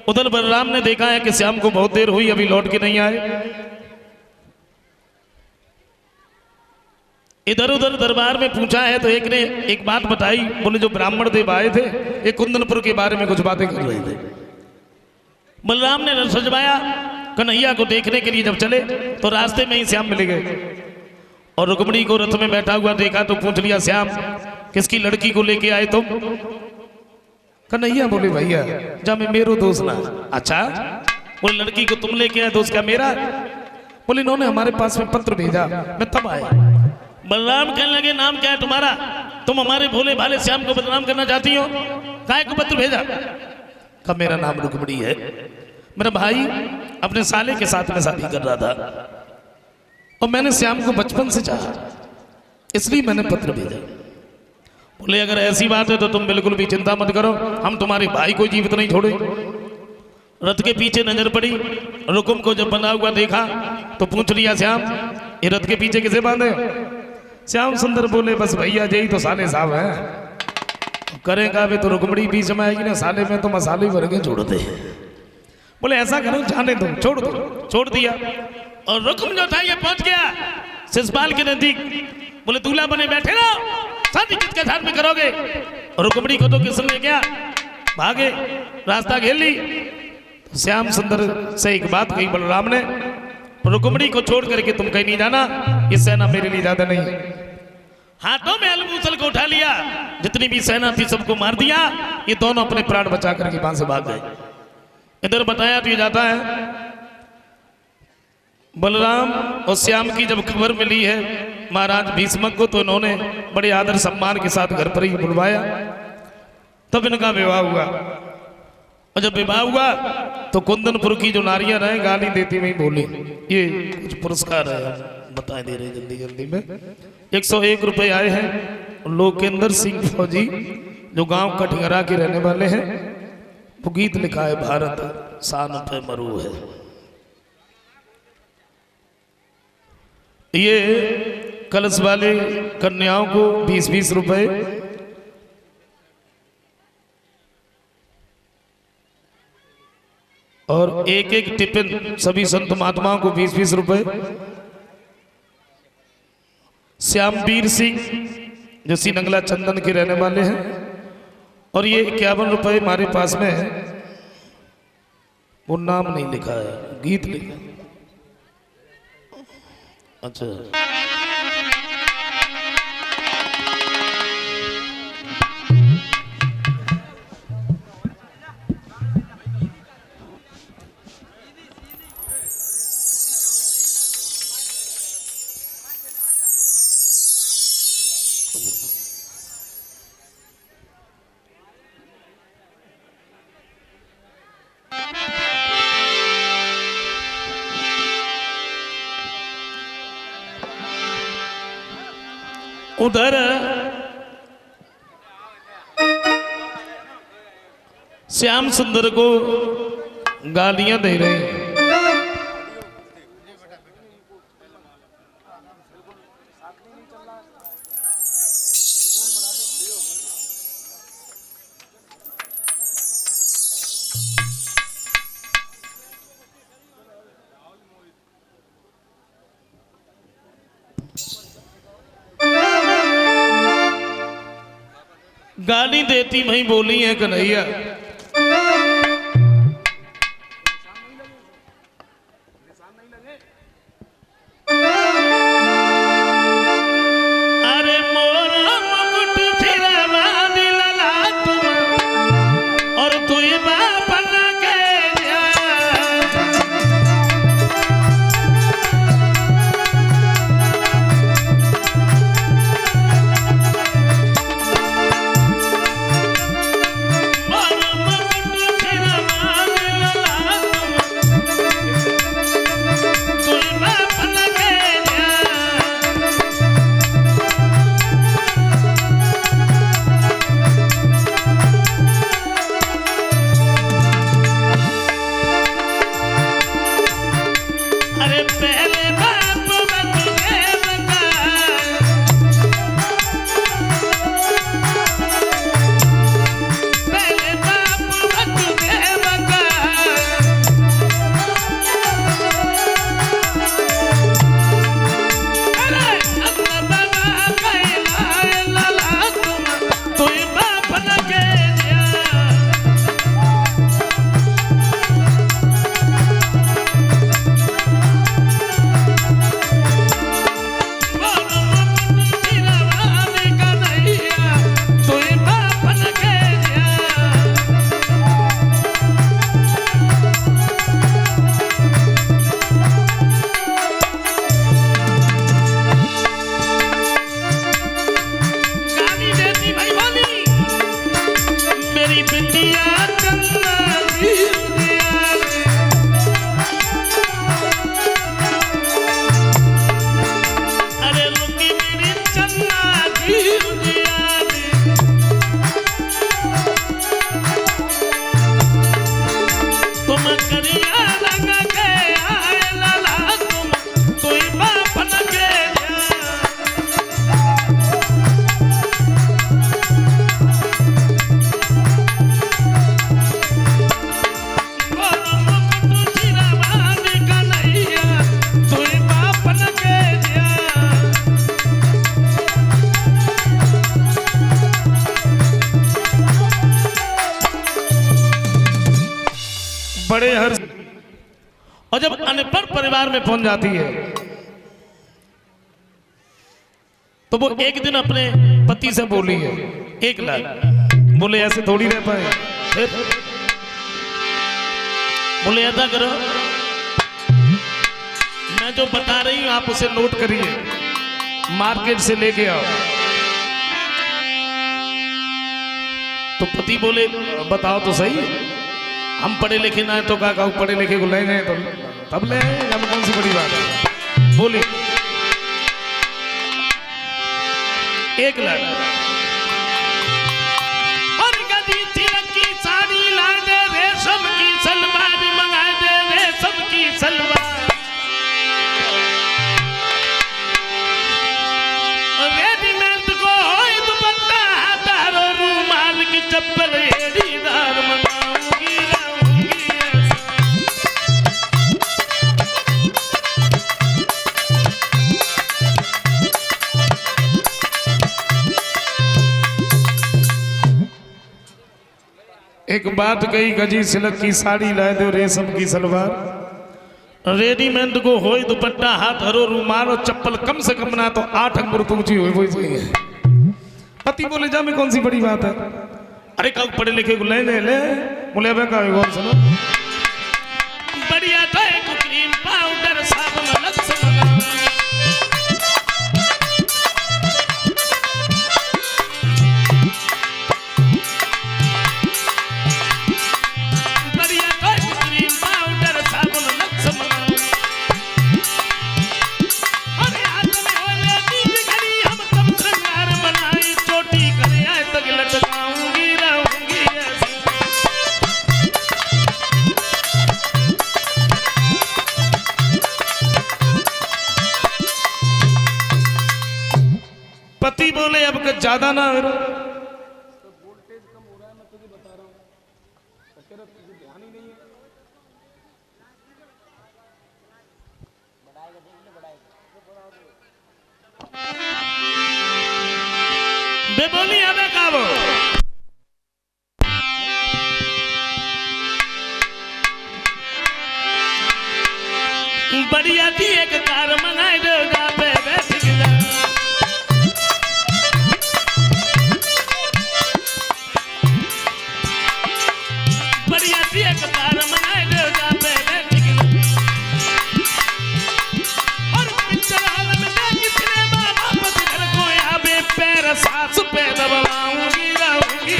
उधर बलराम ने देखा है कि श्याम को बहुत देर हुई अभी लौट के नहीं आए। इधर उधर दरबार में पूछा है तो एक ने एक बात बताई, बोले जो ब्राह्मण देव आए थे ये कुंदनपुर के बारे में कुछ बातें कर रहे थे। बलराम ने रथ सजवाया, कन्हैया को देखने के लिए जब चले तो रास्ते में ही श्याम मिल गए और रुक्मिणी को रथ में बैठा हुआ देखा तो पूछ लिया, श्याम किसकी लड़की को लेके आए तुम? कन्हैया बोले भैया जा मैं मेरो दोस्त ना। अच्छा, बोले लड़की को तुम लेके आए, दोस्त क्या मेरा? बोले इन्होंने हमारे पास में पत्र भेजा, मैं तब आया। बलराम कहने लगे नाम क्या है तुम्हारा? तुम हमारे भोले भाले श्याम को बदनाम करना चाहती हो, काहे को पत्र भेजा? का मेरा नाम रुक्मिणी है, मेरा भाई अपने साले के साथ में शादी कर रहा था और मैंने श्याम को बचपन से चाहा, इसलिए मैंने पत्र भेजा। बोले अगर ऐसी बात है तो तुम बिल्कुल भी चिंता मत करो, हम तुम्हारे भाई को जीवित नहीं छोड़े। रथ के पीछे नजर पड़ी, रुकुम को जब बंधा हुआ देखा तो पूछ लिया, श्याम ये रथ के पीछे किसे बांधे? श्याम सुंदर बोले बस भैया यही तो साले साहब है, करेगा भी तो रुक्मिणी बीच में आएगी ना, साले में तो मसाले भर के छोड़ दे। बोले ऐसा करो जाने दो, छोड़ दो। छोड़ दिया और रुकुम जो था ये पहुंच गया शिशुपाल के नजदीक। बोले दूल्हा बने बैठे रहो, शादी किसके साथ में करोगे? और रुक्मिणी को तो किसने क्या भागे, रास्ता घेर ली। तो श्याम सुंदर से एक बात कही बलराम ने, रुक्मिणी को छोड़ करके तुम कहीं नहीं जाना, ये सेना मेरे लिए ज्यादा नहीं। हाथों में अलमूसल को उठा लिया, जितनी भी सेना थी सबको मार दिया। ये दोनों अपने प्राण बचा करके वहां से भाग गए। इधर बताया तो ये जाता है बलराम और श्याम की जब खबर मिली है महाराज भीष्मक को, तो इन्होंने बड़े आदर सम्मान के साथ घर पर ही बुलवाया, तब इनका विवाह हुआ। और जब विवाह हुआ तो कुंदनपुर की जो नारियां रहे गाली देती हुई बोली, ये कुछ पुरस्कार है बता दे रहे जल्दी जल्दी में। 101 रुपए आए हैं। लोकेंद्र सिंह फौजी जो गांव कठिंगरा के रहने वाले हैं, वो गीत लिखा है भारत शान पे मरू है। ये कलश वाले कन्याओं को 20-20 रुपए, और एक एक टिफिन सभी संत महात्माओं को 20-20 रुपए। श्यामवीर सिंह जो सी नंगला चंदन के रहने वाले हैं। और ये 51 रुपये हमारे पास में है, वो नाम नहीं लिखा है, गीत लिखा है। अच्छा उधर श्याम सुंदर को गालियां दे रहे हैं। गाली देती वही बोली है कन्हैया, अरे मोरा मुकुट फिरवा दिलला तुम और तू बाप न के बड़े हर और जब अनपढ़ परिवार में पहुंच जाती है तो वो एक दिन अपने पति से बोली है 1 लाख। बोले ऐसे थोड़ी रह पाए, फिर बोले ऐसा करो मैं जो बता रही हूं आप उसे नोट करिए, मार्केट से लेके आओ। तो पति बोले बताओ तो सही, हम पढ़े लिखे ना है तो क्या कहूँ, पढ़े लिखे को ले गए तो तब ले आए, हम कौन सी बड़ी बात है। बोली 1 लाख। और गदी तिलक की साड़ी ला दे, रेशम की सलवार मंगा दे, रेशम की सलवार, रेडीमेड को होए दुपट्टा, तारो रूमाल की चप्पल एड़ीदार मंगाऊंगी। एक बात कही गजी सिलक की साड़ी लाए दो रेशम की सलवार रेडीमेड को हो दुपट्टा हाथ हरो रूमाल और चप्पल कम से कम ना तो 8 अंगुर ऊंची हो वही सही है। पति बोले जा में कौन सी बड़ी बात है। अरे कब पढ़े लिखे को ले बोले का गौर सुनो बढ़िया तो एक क्रीम पाउडर साबुन अलग से मंगाओ पति बोले अब कुछ ज्यादा ना मेरा वोल्टेज कम हो रहा है मैं तुझे बता रहा हूं तेरा तुझे ध्यान ही नहीं है बढ़ाएगा बे बोली अबे काबो बढ़िया थी एक कार मंगाए देगा पे बैठ गया एक कार मंगाए देगा पे बैठ गया और पिक्चर हाल में देख सिनेमा वापस घर को आवे पैर सास पे दबाऊंगी रहूंगी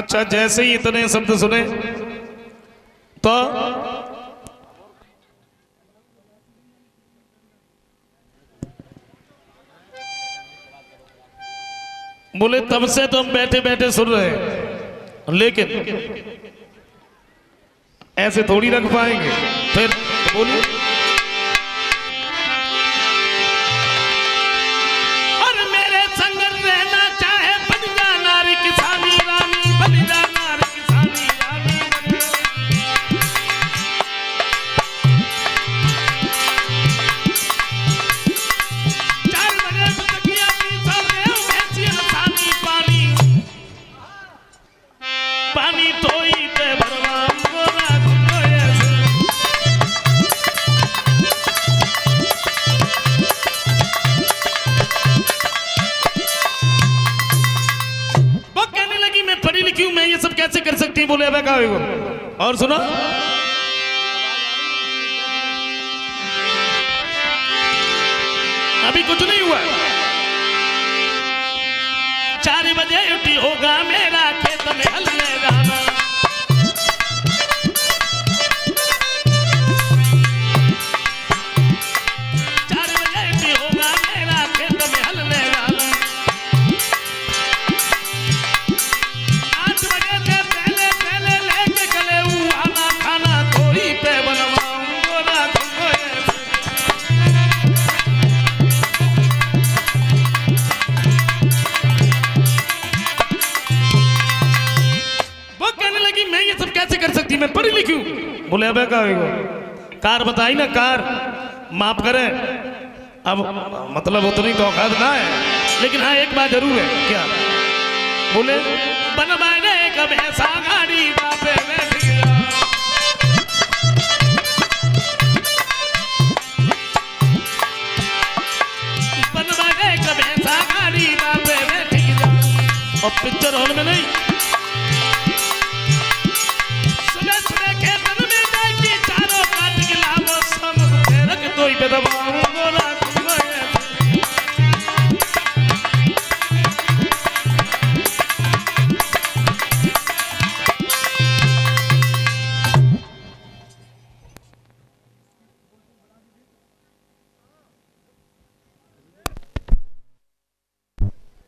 अच्छा जैसे ही इतने शब्द सुने तो बोले तब से तो हम बैठे बैठे सुन रहे हैं लेकिन ऐसे थोड़ी रख पाएंगे फिर बोलिए और मेरे संग रहना चाहे बन जा नारी किसानी रानी बन जा नारी किसानी रानी पानी तो ही पे भरवाम गोरा घुंगोए वो कहने लगी मैं पढ़ी लिखी हूं मैं ये सब कैसे कर सकती बोले अब क्या होगा और सुनो अभी कुछ नहीं हुआ 4 बजे उठी होगा मेरा खेत में हल ले जाना 4 बजे उठी होगा मेरा खेत में हल ले जाना 8 बजे से पहले पहले लेके गले आना खाना कोई पे बनवाऊं गोरा घुंगोए कैसे कर सकती मैं पढ़ी लिखी हूं बोले अब क्या होगा कार बताई ना कार माफ करें अब मतलब उतनी तो औकात ना है लेकिन हाँ एक बात जरूर है क्या बोले बनवाने कब ऐसा गाड़ी बापे बैठ गया बनवाने कब ऐसा गाड़ी बापे बैठ गया और पिक्चर हॉल में नहीं